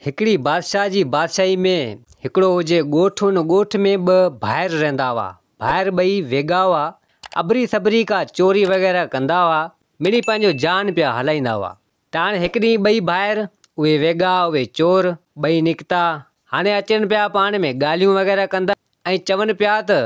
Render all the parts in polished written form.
हिकड़ी बादशाह जी बादशाही में हिकड़ो हुजे ॻोठ। उन ॻोठ में ॿ भाइर रहंदा हुआ। भाइर ॿई वेगा हुआ। अबरी सबरी का चोरी वग़ैरह कंदा हुआ। मिड़ी पंहिंजो जान पिया हलाईंदा हुआ। त हाणे हिकु ॾींहुं ॿई भाइर उहे वेगा उहे चोर ॿई निकिता। हाणे अचनि पिया पाण में ॻाल्हियूं वग़ैरह कंदा ऐं चवनि पिया त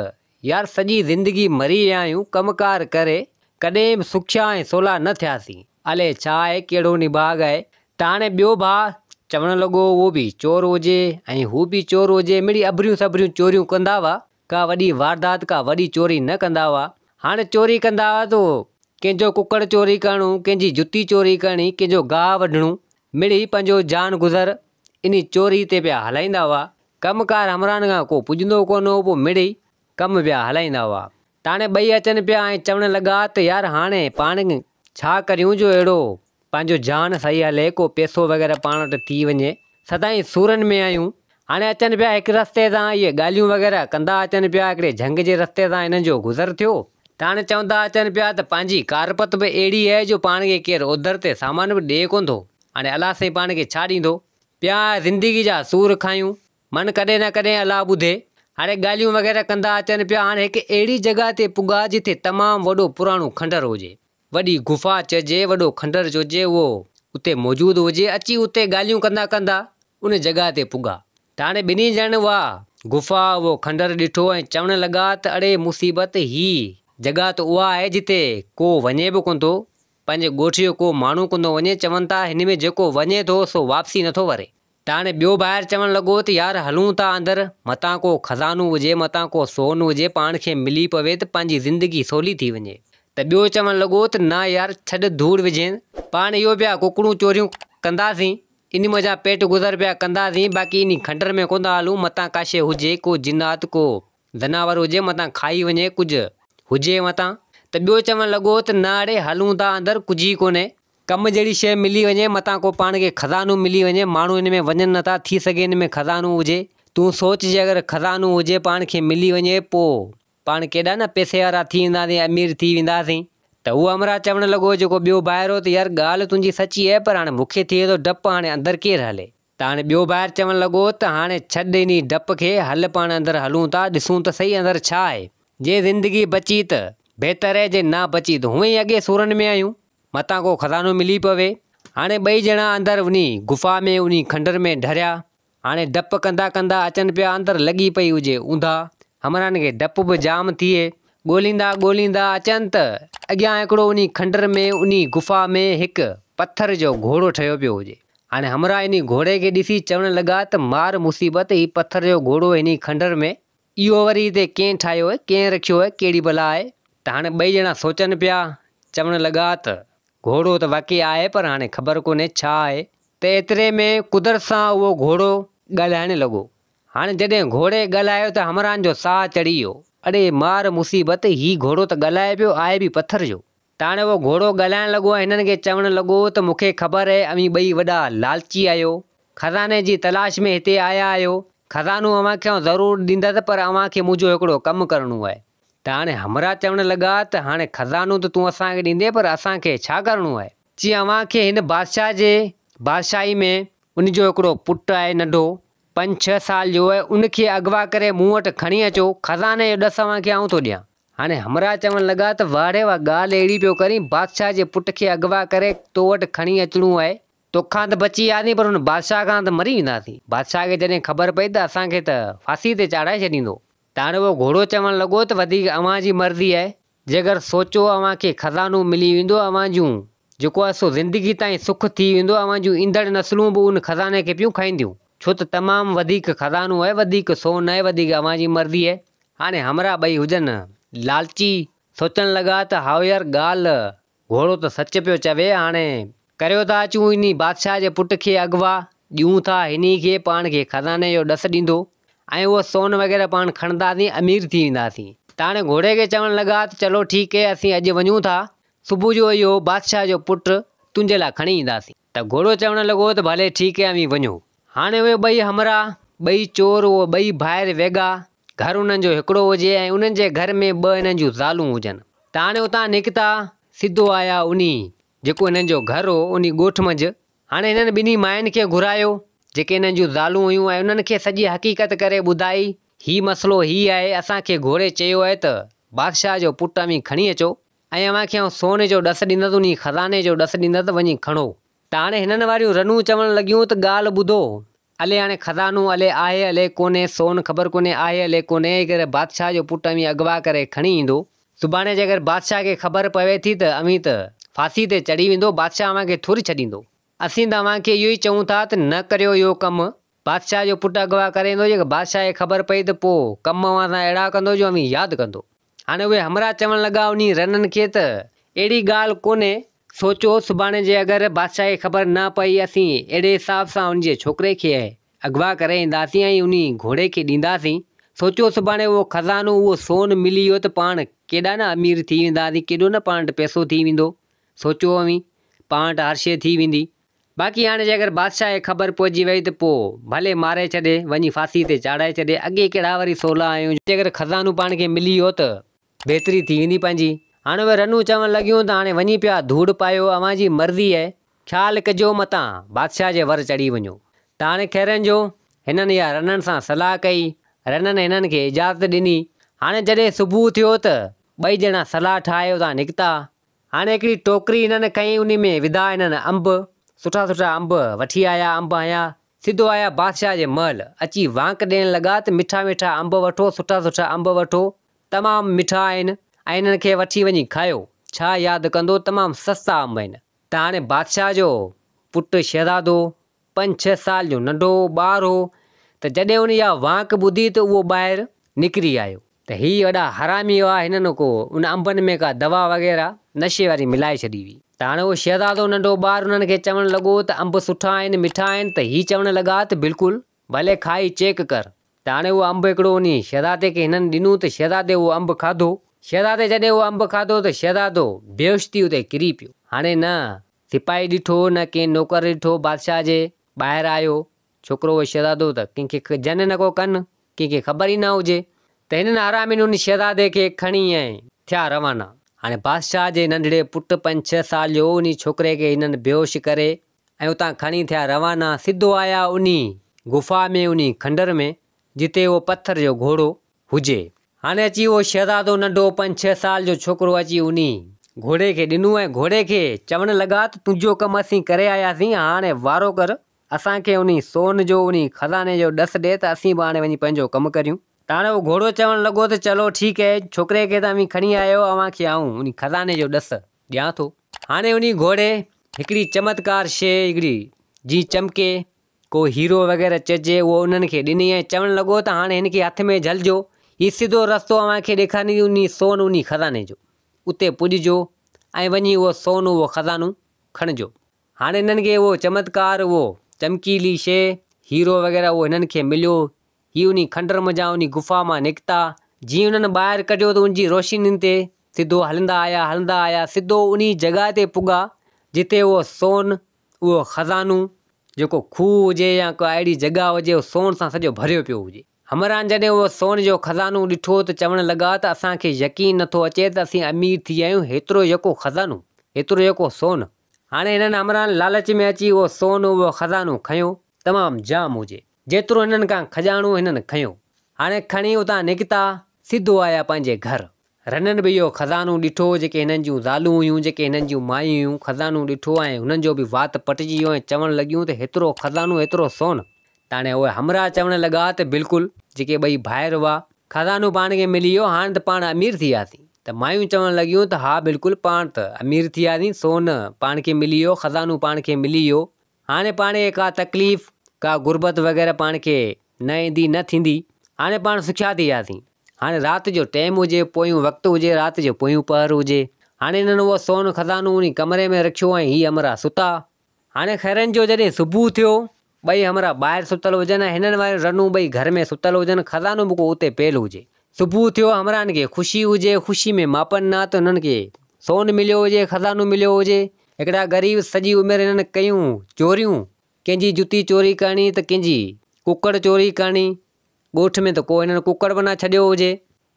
यार सॼी ज़िंदगी मरी विया आहियूं कमकार करे, कॾहिं बि सुखिया ऐं सवला न थियासीं। अले छा आहे, कहिड़ो निभाग आहे। त हाणे ॿियो भाउ चवणु लॻो उहो बि चोर हुजे ऐं हू बि चोर हुजे। मिड़ी अबरियूं सबरियूं चोरियूं कंदा हुआ। का वॾी वारदात का वॾी चोरी न कंदा हुआ। हाणे चोरी कंदा हुआ तो कंहिंजो कुकड़ चोरी करणु, कंहिंजी जुती चोरी करणी, कंहिंजो गाह वढणु। मिड़ी पंहिंजो जान गुज़र इन चोरी ते पिया हलाईंदा हुआ। कमकार हमरान खां को पुॼंदो कोन हो, पोइ मिड़ी कमु पिया हलाईंदा हुआ। त हाणे ॿई अचनि पिया ऐं चवणु लॻा त यार हाणे पाण छा करियूं जो अहिड़ो पंहिंजो जान सही हले, को पैसो वग़ैरह पाण वटि थी वञे। सदाईं सूरनि में आहियूं। हाणे अचनि पिया हिकु रस्ते तां इहे ॻाल्हियूं वग़ैरह कंदा अचनि पिया। हिकिड़े झंग जे रस्ते तां हिननि जो गुज़र थियो। त हाणे चवंदा अचनि पिया त पंहिंजी कारपत बि अहिड़ी आहे जो पाण खे केरु ओधर ते सामान बि ॾिए कोन थो। हाणे अलाह साईं पाण खे छा ॾींदो। पिया ज़िंदगी जा सूर खायूं, मन कॾहिं न कॾहिं अलाह ॿुधे। हाणे ॻाल्हियूं वग़ैरह कंदा अचनि पिया। हाणे हिकु अहिड़ी जॻह ते पुॻा जिथे तमामु वॾो पुराणो खंडर हुजे, वॾी गुफ़ा चइजे, वॾो खंडर चइजे, उहो उते मौजूदु हुजे। अची उते ॻाल्हियूं कंदा कंदा उन जॻह ते पुॻा। त हाणे ॿिन्ही ॼणनि उहा गुफ़ा उहो खंडर ॾिठो ऐं चवणु लॻा त अड़े मुसीबत, ही जॻह त उहा आहे जिते को वञे बि कोन थो, पंहिंजे ॻोठ जो को माण्हू कोन थो वञे। चवनि था हिन में जेको वञे थो सो वापसी नथो वरे। त हाणे ॿियो ॿाहिरि चवणु लॻो त यार हलूं था अंदरि, मतां को खज़ानो हुजे, मतां को सोन हुजे, पाण खे मिली पवे त पंहिंजी ज़िंदगी सवली थी वञे। त ॿियो चवणु लॻो त न यार छॾ धूड़ विझेनि, पाण इहो पिया कुकड़ूं चोरियूं कंदासीं, इन मज़ा पेट गुज़र पिया कंदासीं। बाक़ी इन खंडर में कोन था हलूं। मतां काशे हुजे को जिन्नात, को जनावर हुजे, मतां खाई वञे, कुझु हुजे मतां। त ॿियो चवणु लॻो त न अड़े हलूं था अंदरि, कुझु ई कोन्हे, कमु जहिड़ी शइ मिली वञे, मतां को पाण खे खज़ानो मिली वञे। माण्हू हिन में वञनि नथा, थी सघे हिन में खज़ानो हुजे। तूं सोचजे अगरि खज़ानो हुजे पाण खे मिली वञे, पोइ पाण केॾा न पैसे वारा थी वेंदासीं, अमीर थी वेंदासीं। त उहो हमरा चवणु लॻो जेको ॿियो ॿाहिरि हो त यार ॻाल्हि तुंहिंजी सची आहे, पर हाणे मूंखे थिए थो डपु, हाणे अंदरि केरु हले। त हाणे ॿियो ॿाहिरि चवणु लॻो त हाणे छॾ इन डप खे, हल पाण अंदरि हलूं था, ॾिसूं त सही अंदरि छा आहे। जे ज़िंदगी बची त बहितर आहे, जे न बची त हूअं ई अॻे सूरनि में आहियूं, मतां को खज़ानो मिली पवे। हाणे ॿई ॼणा अंदरि उन गुफ़ा में उन खंडर में ढरिया। हाणे डपु कंदा कंदा अचनि पिया, अंदरि लॻी पई हुजे ऊंधा। हमरान खे डपु बि जाम थिए। ॻोल्हींदा ॻोल्हींदा अचनि त अॻियां हिकिड़ो उन खंडर में उन गुफ़ा में हिकु पथर जो घोड़ो ठहियो पियो हुजे। हाणे हमरा इन घोड़े खे ॾिसी चवणु लॻा त मार मुसीबत, ही पथर जो घोड़ो इन खंडर में, इहो वरी हिते कंहिं ठाहियो आहे, कंहिं रखियो आहे, कहिड़ी भला आहे। त हाणे ॿई ॼणा सोचनि पिया, चवणु लॻा त घोड़ो त वाक़ई आहे, पर हाणे ख़बर कोन्हे छा आहे। त एतिरे में कुदरत सां उहो घोड़ो ॻाल्हाइणु लॻो। हाणे जॾहिं घोड़े ॻाल्हायो त हमरान जो साह चढ़ी वियो। अड़े मार मुसीबत, ही घोड़ो त ॻाल्हाए पियो, आहे बि पथर जो। त हाणे उहो घोड़ो ॻाल्हाइणु लॻो ऐं हिननि खे चवणु लॻो त मूंखे ख़बर आहे अवी ॿई वॾा लालची आहियो, खज़ाने जी तलाश में हिते आया आहियो। खज़ानो अव्हांखे ज़रूरु ॾींदसि, पर अव्हांखे मुंहिंजो हिकिड़ो कमु करिणो आहे। त हाणे हमरा चवणु लॻा त हाणे खज़ानो त तूं असांखे ॾींदे, पर असांखे छा करिणो आहे। जीअं अव्हांखे हिन बादशाह जे बादशाही में उनजो हिकिड़ो पुटु आहे नंढो, 5-6 साल जो आहे, उनखे अगवा करे मूं वटि खणी अचो, खज़ाने जो ॾसु अव्हांखे आउं थो ॾियां। हाणे हमरा चवणु लॻा त वाड़े वाह ॻाल्हि अहिड़ी पियो करीं, बादशाह जे पुट खे अगवा करे तो वटि खणी अचिणो आहे। तोखां त बची वियासीं, पर हुन बादशाह खां त मरी वेंदासीं। बादशाह खे जॾहिं ख़बर पई त असांखे त फांसी ते चाढ़ाए छॾींदो। त हाणे उहो घोड़ो चवणु लॻो त वधीक अव्हांजी मर्ज़ी आहे, जेकर सोचो अव्हांखे खज़ानो मिली वेंदो, अव्हां जूं जेको आहे सो ज़िंदगी ताईं सुख थी वेंदो, अव्हां जूं ईंदड़ नस्लूं बि उन खज़ाने खे पियूं खाईंदियूं, छो त तमामु वधीक खज़ानो आहे, वधीक सोन आहे, वधीक अव्हांजी मर्ज़ी आहे। हाणे हमरा ॿई हुजनि लालची, सोचणु लॻा त हाओ यार ॻाल्हि घोड़ो त सच पियो चवे। हाणे करियो था अचूं इन बादशाह जे पुट खे अगवा, ॾियूं था हिन खे, पाण खे खज़ाने जो ॾसु ॾींदो ऐं उहो सोन वग़ैरह पाण खणंदासीं, अमीर थी वेंदासीं। त हाणे घोड़े खे चवणु लॻा त चलो ठीकु आहे, असीं अॼु वञूं था, सुबुह जो इहो बादशाह जो पुटु तुंहिंजे लाइ खणी ईंदासीं। त घोड़ो चवणु लॻो त भले ठीकु आहे, अवी वञो। हाणे उहे ॿई हमरा ॿई चोर, उहो ॿई भाइर वेगा, घर उन्हनि जो हिकिड़ो हुजे ऐं उन्हनि जे घर में 2 हिननि जूं ज़ालूं हुजनि। त हाणे उतां निकिता सिधो आया उन जेको हिननि जो घर हो, उन ॻोठ मंझि। हाणे हिननि ॿिन्ही माइनि खे घुरायो, जेके हिननि जूं ज़ालूं हुयूं ऐं उन्हनि खे सॼी हक़ीक़त करे ॿुधाई ही मसइलो ही आहे, असांखे घोड़े चयो आहे त बादशाह जो पुटु अमी खणी अचो ऐं अव्हांखे आउं सोने जो ॾसु ॾींदुसि, उन खज़ाने जो ॾसु ॾींदुसि, वञी खणो। त हाणे हिननि वारियूं रनूं चवणु लॻियूं त ॻाल्हि ॿुधो, अले हाणे खज़ानो अले आहे अले कोन्हे, सोन ख़बर कोन्हे आहे अले कोन्हे, अगरि बादशाह जो पुटु अमी अगवा करे खणी ईंदो, सुभाणे जे अगरि बादशाह खे ख़बर पवे थी त अमी त फांसी ते चढ़ी वेंदो, बादशाह अव्हांखे थोरी छॾींदो। असीं त अव्हांखे इहो ई चऊं था त न करियो इहो कमु, बादशाह जो पुटु अगवा करे ईंदो, जेका बादशाह खे ख़बर पई त पोइ कम अव्हां सां अहिड़ा कंदो जो अमी यादि कंदो। हाणे उहे हमरा चवणु लॻा उन रननि खे त अहिड़ी ॻाल्हि कोन्हे, सोचो सुभाणे जे अगरि बादशाह खे ख़बर न पई, असीं अहिड़े हिसाब सां उनजे छोकिरे खे अगवा करे ईंदासीं ऐं उन घोड़े खे ॾींदासीं। सोचो सुभाणे उहो खज़ानो उहो सोन मिली वियो त पाण केॾा न अमीर थी वेंदासीं, केॾो न पाण वटि पैसो थी वेंदो। सोचो अमी पाण वटि हर शइ थी वेंदी। बाक़ी हाणे जे अगरि बादशाह खे ख़बर पइजी वई त पोइ भले मारे छॾे, वञी फांसी ते चाढ़ाए छॾे, अॻे कहिड़ा वरी सवला आहियूं। जे अगरि खज़ानो पाण खे मिली वियो त बहितरी थी वेंदी पंहिंजी। हाणे उहे रनूं चवणु लॻियूं त हाणे वञी पिया धूड़ पायो, अव्हांजी मर्ज़ी आहे, ख़्यालु कजो मतां बादशाह जे वर चढ़ी वञो। त हाणे खैरनि जो हिननि या रननि सां सलाह कई, रननि हिननि खे इजाज़त ॾिनी। हाणे जॾहिं सुबुह थियो त ॿई ॼणा सलाह ठाहे उतां निकिता। हाणे हिकिड़ी टोकरी हिननि खईं, उन में विधा हिननि अंब, सुठा सुठा अंब वठी आया, अंब आया सिधो आया बादशाह जे महल, अची वांक ॾियणु लॻा त मिठा मिठा अंब वठो, सुठा सुठा अंब वठो, तमामु मिठा आहिनि ऐं हिननि खे वठी वञी खायो, छा यादि कंदो, तमामु सस्ता अंब आहिनि। त हाणे बादशाह जो पुटु शहज़ादो 5-6 साल जो नंढो ॿारु हो, त जॾहिं उन इहा वांक ॿुधी त उहो ॿाहिरि निकिरी आयो त हीअ वॾा हरामी हुआ, हिननि को उन अंबनि में का दवा वग़ैरह नशे वारी मिलाए छॾी हुई। त हाणे उहो शहज़ादो नंढो ॿारु उन्हनि खे चवणु लॻो त अंब सुठा आहिनि, मिठा आहिनि, त हीअ चवणु लॻा त बिल्कुलु भले खाई चेक कर। त हाणे उहो अंब हिकिड़ो उन शहज़ादे खे हिननि ॾिनो, त शहज़ादे उहो अंब खाधो। शहज़ादे जॾहिं उहो अंब खाधो त शहज़ादो बेहोश थी उते किरी पियो। हाणे न सिपाही ॾिठो, न कंहिं नौकर ॾिठो, बादशाह जे ॿाहिरि आयो छोकिरो उहो शहज़ादो त कंहिंखे जन न को कनि, कंहिंखे ख़बर ई न हुजे। त हिननि आरामीनि उन शहज़ादे खे खणी ऐं थिया रवाना। हाणे बादशाह जे नंढड़े पुटु 5-6 साल जो उन छोकिरे खे हिननि बेहोश करे ऐं उतां खणी थिया रवाना। सिधो आया उन गुफ़ा में, उन खंडर में, जिते उहो पत्थर जो घोड़ो हुजे। हाणे अची उहो शहज़ादो नंढो 5-6 साल जो छोकिरो अची उन घोड़े खे ॾिनो ऐं घोड़े खे चवणु लॻा त तुंहिंजो कमु असीं करे आयासीं, हाणे वारो कर, असांखे उन सोन जो उन खज़ाने जो ॾसु ॾे त असीं बि हाणे वञी पंहिंजो कमु करियूं। त हाणे उहो घोड़ो चवणु लॻो त चलो ठीकु आहे, छोकिरे खे त अमी खणी आयो, अव्हांखे आऊं उन खज़ाने जो ॾसु ॾियां थो। हाणे उन घोड़े हिकिड़ी चमत्कार शइ, हिकिड़ी जी चमके, को हीरो वग़ैरह चइजे, उहो उन्हनि खे ॾिनी ऐं चवणु लॻो त हाणे हिनखे हथ में झलिजो, हीउ सिधो रस्तो अव्हांखे ॾेखारींदी उन सोन उन खज़ाने जो, उते पुॼिजो ऐं वञी उहो सोन उहो खज़ानो खणिजो। हाणे हिननि खे उहो चमत्कार, उहो चमकीली शइ, हीरो वग़ैरह उहो हिननि खे मिलियो। हीअ उन खंडर मञा उन गुफ़ा मां निकिता, जीअं उन्हनि ॿाहिरि कढियो त उनजी रोशनी ते सिधो हलंदा आया, सिधो उन जॻह ते पुॻा जिते उहो सोन, उहो खज़ानो, जेको खूह हुजे या का अहिड़ी जॻह हुजे, उहो सोन सां सॼो भरियो पियो हुजे। हमरान जॾहिं उहो सोन जो खज़ानो ॾिठो त चवणु लॻा त असांखे यकीन नथो अचे त असीं अमीर थी विया आहियूं, हेतिरो यको खज़ानो, हेतिरो यको सोन। हाणे हिननि हमरान लालच में अची उहो सोन, उहो खज़ानो खयो, तमामु जाम हुजे, जेतिरो हिननि खां खजाणो हिननि खयो। हाणे खणी उतां निकिता, सिधो आया पंहिंजे घर। रननि बि इहो खज़ानो ॾिठो, जेके हिननि जूं ज़ालूं हुयूं, जेके हिननि जूं मायूं हुयूं, खज़ानो ॾिठो ऐं हुननि जो बि वात पटिजी वियो ऐं चवणु लॻियूं त हेतिरो खज़ानो, हेतिरो सोन। त हाणे उहे हमरा चवणु लॻा त बिल्कुलु, जेके ॿई भाइर हुआ, खज़ानो पाण खे मिली वियो, हाणे त पाण अमीर थी वियासीं। त मायूं चवणु लॻियूं त हा बिल्कुलु, पाण त अमीर थी वियासीं, सोन पाण खे मिली वियो, खज़ानो पाण खे मिली वियो, हाणे पाण खे का तकलीफ़, का गुरबत वग़ैरह पाण खे न ईंदी, न थींदी, हाणे पाण सुखिया थी वियासीं। हाणे राति जो टाइम हुजे, पोयूं वक़्तु हुजे, राति जो पोयूं पहर हुजे। हाणे हिननि उहो सोन खज़ानो उन कमरे में रखियो ऐं हीअ हमरा सुता। हाणे खैरनि जो जॾहिं सुबुह थियो, ॿई हमरा ॿाहिरि सुतल हुजनि ऐं हिननि वारियूं रनूं ॿई घर में सुतल हुजनि, खज़ानो बि को उते पियल हुजे। सुबुह थियो, हमरान खे ख़ुशी हुजे, ख़ुशी में मापनि न त हुननि खे सोन मिलियो हुजे, खज़ानो मिलियो हुजे। हिकिड़ा ग़रीब सॼी उमिरि हिननि कयूं चोरियूं, कंहिंजी जुती चोरी करणी त कंहिंजी कुकड़ चोरी करणी, ॻोठ में त को हिननि कुकड़ बि न छॾियो हुजे।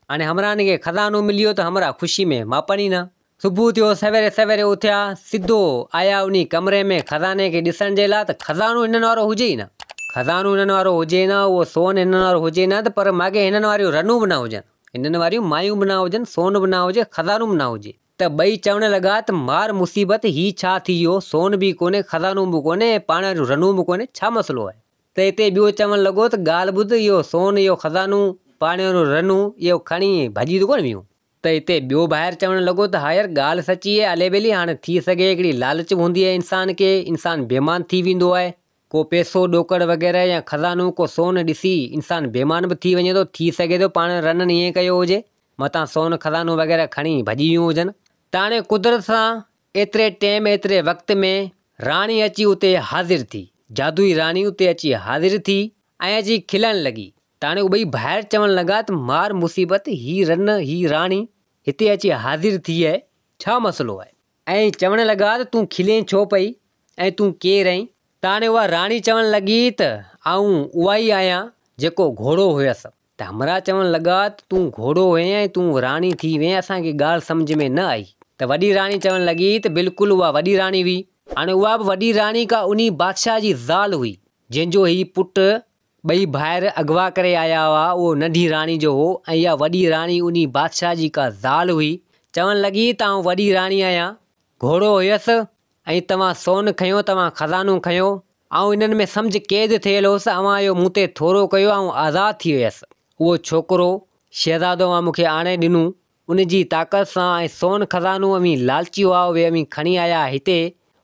हाणे हमरान खे खज़ानो मिलियो त हमरा ख़ुशी में मापनि ई न। सुबुह थियो, सवेरे सवेरे उथिया, सिधो आया उन कमरे में खज़ाने खे ॾिसण जे लाइ, त खज़ानो हिननि वारो हुजे ई न। खज़ानो हिननि वारो हुजे न, उहो सोन हिननि वारो हुजे न, त पर माॻे हिननि वारियूं रनूं बि न हुजनि, हिननि वारियूं मायूं बि न हुजनि, सोन बि न हुजे, खज़ानो बि न हुजे। त ॿई चवण लॻा त मार मुसीबत ही छा थी वियो, सोन बि कोन्हे, खज़ानो बि कोन्हे, पाण वारियूं रनूं बि कोन्हे, छा मसइलो आहे। त हिते ॿियो चवणु लॻो त ॻाल्हि ॿुध, इहो सोन, इहो खज़ानो, पाण वारियूं रनूं, इहो खणी भॼी त कोन वियूं। त हिते ॿियो ॿाहिरि चवणु लॻो त हा यार ॻाल्हि सची आहे, हले बेली हाणे थी सघे हिकिड़ी लालच हूंदी आहे इंसान खे, इंसान बेईमान थी वेंदो आहे, को पैसो ॾोकड़ वग़ैरह या खज़ानो को सोन ॾिसी इंसान बेईमान बि थी वञे थी सघे थो पाण रननि ईअं कयो हुजे, मथां सोन खज़ानो वग़ैरह खणी भॼी वियूं हुजनि। त हाणे कुदरत सां एतिरे टाइम एतिरे वक़्त में राणी अची उते हाज़िर थी, जादुई राणी उते अची हाज़िर थी ऐं अची खिलण लॻी। त हाणे उहे ॿई ॿाहिरि चवणु लॻा त मार मुसीबत, ही रन, ही राणी हिते अची हाज़िर थी आहे, छा मसइलो आहे। ऐं चवणु लॻा त तूं खिले छो पई ऐं तूं केरु आहीं। त हाणे उहा राणी चवणु लॻी त आऊं उहा ई आहियां जेको घोड़ो हुयसि। त हमरा चवणु लॻा त तूं घोड़ो हुएं ऐं तूं राणी थी वें, असांखे ॻाल्हि सम्झ में न आई। त वॾी राणी चवणु लॻी त बिल्कुलु उहा वॾी राणी हुई। हाणे उहा बि वॾी राणी का उन बादशाह जी ज़ाल हुई जंहिंजो ही पुटु ॿई ॿाहिरि अगवा करे आया हुआ, उहो नंढी राणी जो हो ऐं इहा वॾी राणी उन बादशाह जी का ज़ाल हुई। चवणु लॻी त आऊं वॾी राणी आहियां, घोड़ो हुयसि ऐं तव्हां सोन खयो, तव्हां खज़ानो खयो, ऐं इन्हनि में सम्झ क़ैद थियल हुअसि, अवां इहो मूं ते थोरो कयो, ऐं आज़ादु थी वियसि। उहो छोकिरो शहज़ादो मां मूंखे आणे ॾिनो उन जी ताक़त सां, ऐं सोन खज़ानो अमी लालची हुआ उहे अमी खणी आया हिते,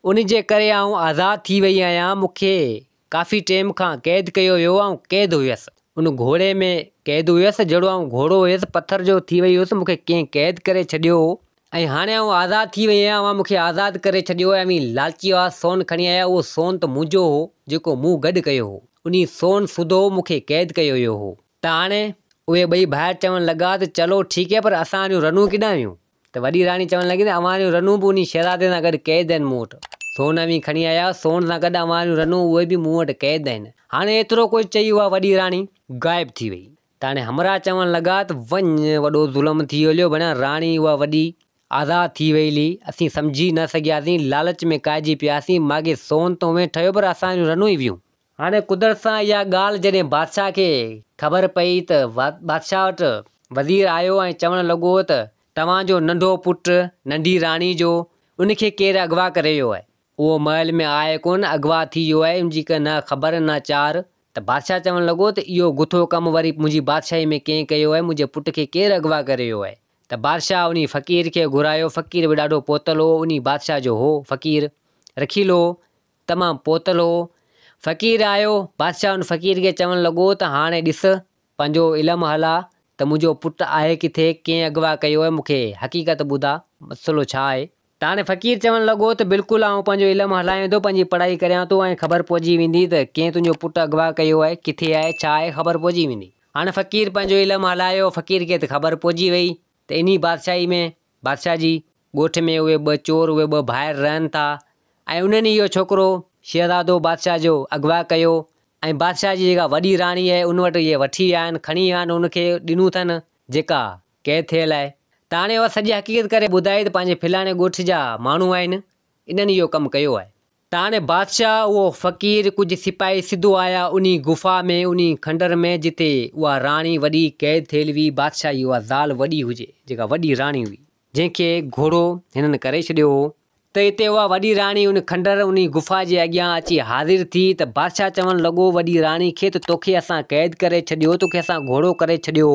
उन जे करे आऊं आज़ादु थी वई आहियां। मूंखे काफ़ी टाइम खां क़ैद कयो वियो ऐं क़ैद हुयसि, उन घोड़े में क़ैद हुयसि, जहिड़ो आऊं घोड़ो हुयसि पथर जो थी वई हुयसि, मूंखे कंहिं क़ैद करे छॾियो ऐं हाणे आऊं आज़ादु थी वई आहियां, अवां मूंखे आज़ादु करे छॾियो आहे। अमी लालची हुआ, सोन खणी आया, उहो सोन त मुंहिंजो हो जेको मूं गॾु कयो हो, उन सोन सुधो मूंखे क़ैद कयो वियो हो। त हाणे उहे ॿई ॿाहिरि चवणु लॻा त चलो ठीकु आहे, पर असां वारियूं रनूं केॾां वियूं। त वॾी राणी चवणु लॻी त अवां वारियूं रनूं बि उन शहज़ादे सां गॾु क़ैद आहिनि मूं वटि, सोन बि खणी आया, सोन सां गॾु अवां वारियूं रनूं उहे बि मूं वटि क़ैद आहिनि। हाणे एतिरो कुझु चई उहा वॾी राणी ग़ाइबु थी वई। त हाणे हमरा चवणु लॻा त वञ, वॾो ज़ुल्म थी वियो बणिया, राणी उहा वॾी आज़ादु थी वई ली, असीं सम्झी न सघियासीं, लालच में काइजी पियासीं, माॻे सोन तो में ठहियो पर असां वारियूं रनूं ई वियूं। हाणे कुदरत सां इहा ॻाल्हि जॾहिं बादशाह खे ख़बर पई त बादशाह वटि वज़ीर आयो ऐं चवणु लॻो त तव्हांजो नंढो पुटु नंढी राणी जो उनखे केरु अगवा करे वियो आहे, उहो महल में आहे कोन, अगवा थी वियो आहे, उनजी का न ख़बर न चार। त बादशाह चवणु लॻो त इहो गुथो कमु वरी मुंहिंजी बादशाही में कंहिं कयो आहे, मुंहिंजे पुट खे केरु अगवा करे वियो आहे। त बादशाह उन फ़क़ीर खे घुरायो, फ़क़ीर बि ॾाढो पोतल हो, उन बादशाह जो हो फ़क़ीर, रखीलो हो, तमामु पोतल हो। फ़क़ीर आयो, बादशाह उन फ़क़ीर खे चवणु लॻो त हाणे ॾिस, पंहिंजो इल्मु हला त मुंहिंजो पुटु आहे किथे, कंहिं अगवा कयो आहे, मूंखे हक़ीक़त ॿुधा, मसइलो छा आहे। त हाणे फ़क़ीर चवणु लॻो त बिल्कुलु आउं पंहिंजो इल्मु हलायां थो, पंहिंजी पढ़ाई करियां थो, ऐं ख़बर पइजी वेंदी त कंहिं तुंहिंजो पुटु अगवा कयो आहे, किथे आहे, छा आहे, ख़बर पइजी वेंदी। हाणे फ़क़ीर पंहिंजो इल्मु हलायो, फ़क़ीर खे त ख़बर पइजी वई त इन बादशाही में, बादशाह जी ॻोठ में उहे ॿ चोर, उहे ॿ भाइर रहनि था ऐं उन्हनि इहो छोकिरो शहज़ादो बादशाह जो अगवा कयो, ऐं बादशाह जी जेका वॾी राणी आहे उन वटि इहे वठी विया आहिनि, खणी विया आहिनि, उनखे ॾिनूं अथनि जेका क़ैद थियल आहे। त हाणे उहा सॼी हक़ीक़त करे ॿुधाई त पंहिंजे फलाणे ॻोठ जा माण्हू आहिनि, इन्हनि इहो कमु कयो आहे। त हाणे बादशाह उहो फ़क़ीर कुझु सिपाही सिधो आया उन गुफ़ा में, उन खंडर में जिते उहा राणी वॾी क़ैद थियल हुई, बादशाह जी उहा ज़ाल वॾी हुजे जेका वॾी राणी हुई, जंहिंखे घोड़ो हिननि करे छॾियो हो। त हिते उहा वॾी राणी उन खंडर उन गुफ़ा जे अॻियां अची हाज़िर थी। त बादशाह चवणु लॻो वॾी राणी खे त तोखे असां क़ैद करे छॾियो, तोखे असां घोड़ो करे छॾियो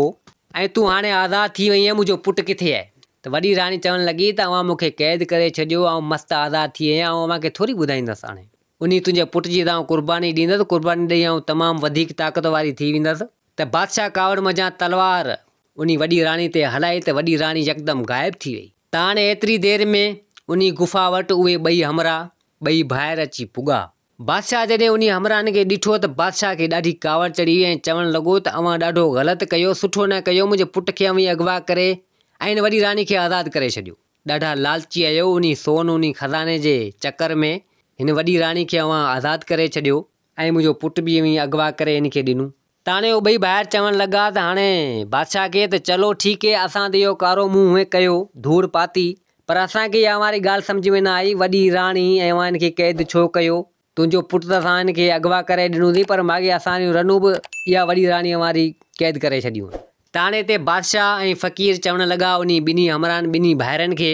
ऐं तूं हाणे आज़ादु थी वई आहे, मुंहिंजो पुटु किथे आहे। त वॾी राणी चवणु लॻी त अवां मूंखे क़ैद करे छॾियो, ऐं मस्तु आज़ादु थी आहियां, ऐं अव्हांखे थोरी ॿुधाईंदसि हाणे उन तुंहिंजे पुट जी तव्हां क़ुर्बानी ॾींदसि, क़ुर्बानी ॾेई ऐं तमामु वधीक ताक़त वारी थी वेंदसि। त बादशाह कावड़ मञा तलवार उन वॾी राणी ते हलाई त वॾी राणी यकदमि ग़ाइबु थी वई। त हाणे एतिरी देरि में उन गुफ़ा वटि उहे ॿई हमरा ॿई भाइर अची पुॻा। बादशाह जॾहिं उन हमराहनि खे ॾिठो त बादशाह खे ॾाढी कावड़ चढ़ी ऐं चवणु लॻो त अवां ॾाढो ग़लति कयो, सुठो न कयो, मुंहिंजे पुट खे अवीं अगवा करे ऐं हिन वॾी राणी खे आज़ादु करे छॾियो। ॾाढा लालची आहियो, उन सोन उन खज़ाने जे चकर में हिन वॾी राणी खे अवां आज़ादु करे छॾियो ऐं मुंहिंजो पुटु बि अवीं अगवा करे हिन खे ॾिनो। त हाणे उहे ॿई ॿाहिरि चवणु लॻा त हाणे बादशाह खे त चलो ठीकु आहे, असां त इहो कारो मुंहुं हुए कयो, धूड़ पाती, पर असांखे इहा वारी ॻाल्हि सम्झ में न आई, वॾी राणी ऐं अवां हिन खे क़ैद छो कयो, तुंहिंजो पुट त असां हिन खे अगवा करे ॾिनोसीं, पर माॻे असांजो रनू बि इहा वॾी राणी वारी क़ैद करे छॾियूं। त हाणे हिते बादशाह ऐं फ़क़ीर चवणु लॻा उन ॿिन्ही हमराहनि ॿिन्ही भाइरनि खे।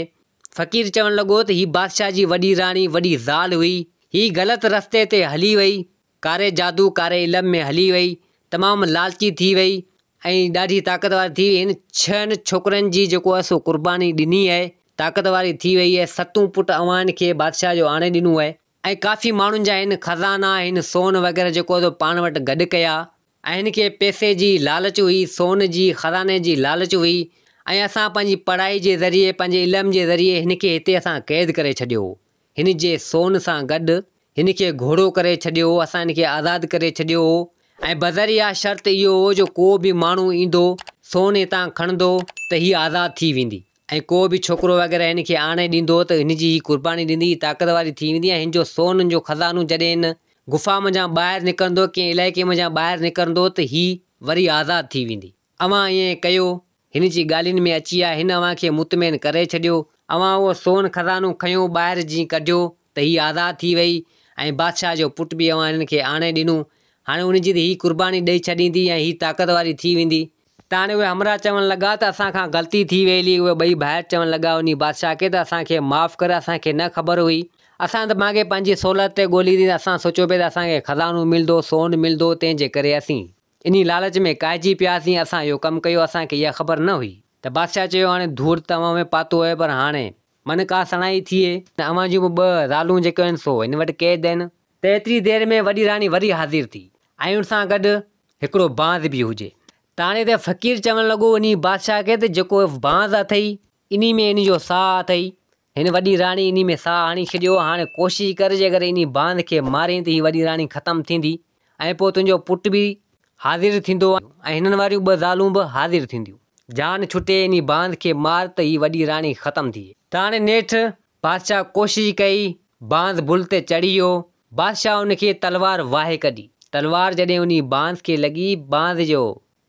फ़क़ीर चवणु लॻो त हीअ बादशाह जी वॾी राणी वॾी ज़ाल हुई, हीअ ग़लति रस्ते ते हली वई, कारे जादू कारे इल्म में हली वई, तमामु लालची थी वई ऐं ॾाढी ताक़तवर थी वई। हिन 6 छोकिरनि जी जेको आहे सो क़ुर्बानी ॾिनी आहे, ताक़तवारी थी वई आहे। 7 पुट अवां हिन खे बादशाह जो आणे ॾिनो आहे ऐं काफ़ी माण्हुनि जा हिन खज़ाना हिन सोन वग़ैरह जेको आहे पाण वटि गॾु कया ऐं हिन खे पैसे जी लालच हुई, सोन जी खज़ाने जी लालच हुई ऐं असां पंहिंजी पढ़ाई जे ज़रिए पंहिंजे इल्म जे ज़रिए हिन खे हिते असां क़ैद करे छॾियो। हिन जे सोन सां गॾु हिन खे घोड़ो करे छॾियो, असां हिन खे आज़ादु करे छॾियो ऐं बज़रिया शर्त इहो हो जो को बि माण्हू ईंदो सोन हितां खणंदो त हीअ आज़ादु थी वेंदी ऐं को बि छोकिरो वग़ैरह हिन खे आणे ॾींदो त हिन जी क़ुर्बानी ॾींदी, ताक़तवारी थी वेंदी ऐं हिन जो सोन जो खज़ानो जॾहिं हिन गुफ़ा मंझां ॿाहिरि निकिरंदो, कंहिं इलाइक़े मंझां ॿाहिरि निकिरंदो त हीअ वरी आज़ादु थी वेंदी। अवां ईअं कयो, हिन जी ॻाल्हियुनि में अची आहे, हिन अव्हां खे मुतमइन करे छॾियो। अवां उहो सोन खज़ानो खयो ॿाहिरि जीअं कढियो त हीअ आज़ादु थी वई ऐं बादशाह जो पुटु बि अवां हिन खे आणे ॾिनो। हाणे उनजी त हीअ क़ुर्बानी ॾेई छॾींदी ऐं हीअ ताक़तवारी थी वेंदी। त हाणे उहे हमरा चवणु लॻा त असांखां ग़लती थी वेली। उहे ॿई भाइर चवणु लॻा उन बादशाह खे त असांखे माफ़ु करे, असांखे न ख़बर हुई, असां त माॻे पंहिंजी सहूलियत ते ॻोल्ही हुई, असां सोचियो पिए त असांखे खज़ानो मिलंदो, सोन मिलंदो, तंहिंजे करे असीं इन लालच में काइजी पियासीं, असां इहो कमु कयो, असांखे इहा ख़बर न हुई। त बादशाह चयो हाणे धूड़ तव्हां में पातो आहे, पर हाणे मन का सणाई थिए त अव्हां जूं बि 2 ज़ालूं जेके आहिनि सो हिन वटि क़ैद आहिनि। त एतिरी देरि में वॾी राणी वरी हाज़िर थी ऐं उन सां गॾु हिकिड़ो बांज़ बि हुजे। त हाणे त फ़क़ीर चवणु लॻो उन बादशाह खे त जेको बांज़ अथई इन में इन जो साहु अथई, हिन वॾी राणी इन में साहु हणी छॾियो। हाणे कोशिशि कर जे अगरि इन बांज़ खे मारे त हीअ वॾी राणी ख़तमु थींदी ऐं पोइ तुंहिंजो पुटु बि हाज़िर थींदो ऐं हिननि वारियूं 2 ज़ालूं बि हाज़िर थींदियूं। जान छुटे इन बांज़ खे मार त हीअ वॾी राणी ख़तमु थिए। त हाणे नेठि बादशाह कोशिशि कई, बांज़ बुल ते चढ़ी वियो। बादशाह उनखे तलवार वाहे कढी, तलवार जॾहिं उन बांज़ खे लॻी, बांज़ जो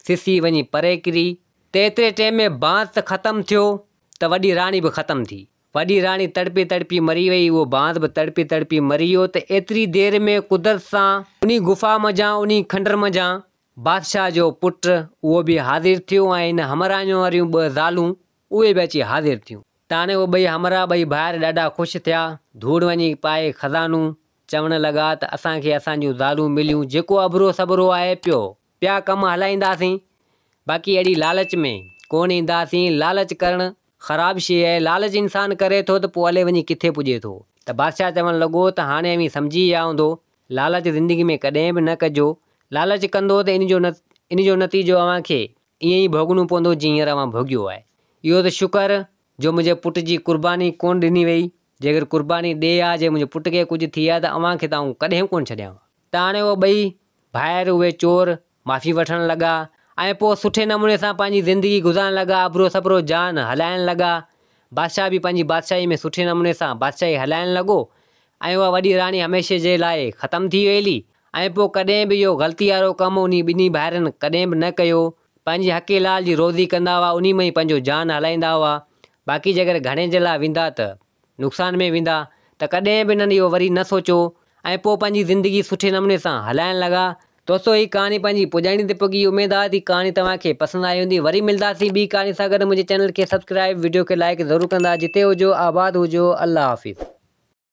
सिसी वञी परे किरी। त एतिरे टाइम में बांज़ त ख़तमु थियो त वॾी राणी बि ख़तमु थी। वॾी राणी तड़पी तड़पी मरी वई, उहो बांज़ बि तड़पी तड़पी मरी वियो। त एतिरी देरि में कुदरत सां उन गुफ़ा मंझां उन खंडर मंझां बादशाह जो पुटु उहो बि हाज़िर थियो ऐं हिन हमराह वारियूं 2 ज़ालूं उहे बि अची हाज़िर थियूं। त हाणे उहे 2 हमराह 2 भाइर ॾाढा ख़ुशि थिया, धूड़ वञी पाए खज़ानू चवणु लॻा त असांखे असांजूं ज़ालूं मिलियूं, जेको अबरो सबरो आहे पिया कमु हलाईंदासीं, बाक़ी अहिड़ी लालच में कोन ईंदासीं। लालच करणु ख़राबु शइ आहे, लालच इंसान करे थो त पोइ हले वञी किथे पुॼे थो। त बादशाह चवणु लॻो त हाणे अवी सम्झी विया हूंदो, लालच ज़िंदगी में कॾहिं बि न कजो। लालच कंदो त इन जो नतीजो अव्हांखे ईअं ई भोगणो पवंदो जीअं हींअर अव्हां भोगियो आहे। इहो त शुक्र जो मुंहिंजे पुट जी क़ुर्बानी कोन ॾिनी वई, जे अगरि क़ुर्बानी ॾे आहे, जे मुंहिंजे पुट खे कुझु थी आहे त अव्हांखे त आऊं कॾहिं कोन छॾियां। त हाणे उहे 2 भाइर उहे चोर माफ़ी वठणु लॻा ऐं पोइ सुठे नमूने सां पंहिंजी ज़िंदगी गुज़ारणु लॻा, अबरो सबरो जान हलाइणु लॻा। बादशाह बि पंहिंजी बादशाही में सुठे नमूने सां बादशाही हलाइणु लॻो ऐं उहा वॾी राणी हमेशह जे लाइ ख़तमु थी वेली ऐं पोइ कॾहिं बि इहो ग़लती वारो कमु उन ॿिन्ही भाइरनि कॾहिं बि न कयो। पंहिंजी हक़े लाल जी रोज़ी कंदा हुआ, उन में ई पंहिंजो जान हलाईंदा हुआ। बाक़ी जे अगरि घणे जे लाइ वेंदा त नुक़सान में वेंदा, त कॾहिं बि इन्हनि इहो वरी न सोचियो ऐं पोइ पंहिंजी ज़िंदगी सुठे नमूने सां हलाइणु लॻा। दोस्तो हीअ कहाणी पंहिंजी पुॼाणी ते पुॻी। उमेदु आहे त कहाणी तव्हांखे पसंदि आई हूंदी। वरी मिलंदासीं ॿी कहाणी सां गॾु। मुंहिंजे चैनल खे सब्सक्राइब, वीडियो खे लाइक ज़रूरु कंदा। जिते हुजो आबाद हुजो, अल्लाह हाफ़िज़।